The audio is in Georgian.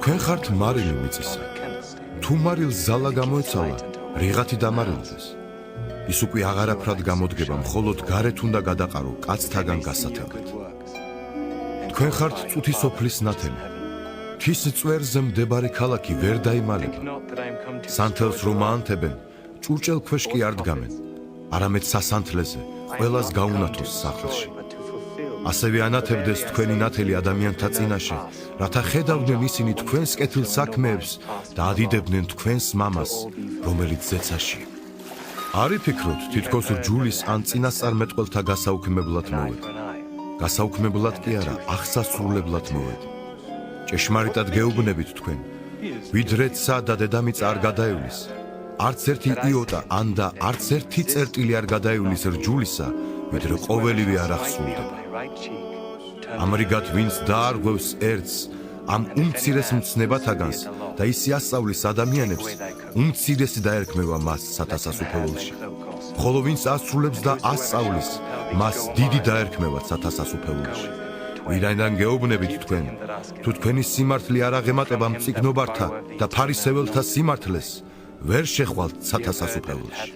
თქვენ ხართ მარილი მიწისა. თუ მარილს ზალა გამოეცალა, რიღათი დამარილდეს. ის უკვე აღარაფრად გამოდგება, მხოლოდ გარეთ უნდა გადაყარო კაცთაგან გასათებად. თქვენ ხართ წუთი სოფლის ნათელი. მთის წვერზე მდებარე ქალაქი ვერ დაიმალება. სანთელს რომ აანთებენ, ჭურჭელ ქვეშ კი არ დგამენ, არამედ სასანთლეზე, ყველას გაუნათოს სახლში. ასევე ანათებდეს თქვენი ნათელი ადამიანთა წინაშე, რათა ხედავდნენ ისინი თქვენს კეთილ საქმეებს და ადიდებდნენ თქვენს მამას, რომელიც ზეცაშია. არ იფიქროთ, თითქოს რჯულის ან წინასწარმეტყველთა გასაუქმებლად მოვედი. გასაუქმებლად კი არა, აღსასრულებლად მოვედი. ჭეშმარიტად გეუბნებით თქვენ, ვიდრე ცა და დედამიწა არ გადაევლის, არც ერთი იოტა ან და არც ერთი წერტილი არ გადაევლის რჯულისა, ვიდრე ყოველივე არ აღსრულდება. ამრიგად ვინც დაარღვევს ერთს ამ უმცირეს მცნებათაგანს და ის იასწავლის ადამიანებს, უმცირესი დაერქმევა მას სათასასუფეველში. ხოლო ვინც ასრულებს და ასწავლის, მას დიდი დაერქმევა სათასასუფეველში. ვინაიდან გეუბნებით თქვენ, თუ თქვენი სიმართლე არ აღემატება მწიგნობართა და ფარისეველთა სიმართლეს, ვერ შეხვალთ სათასასუფეველში.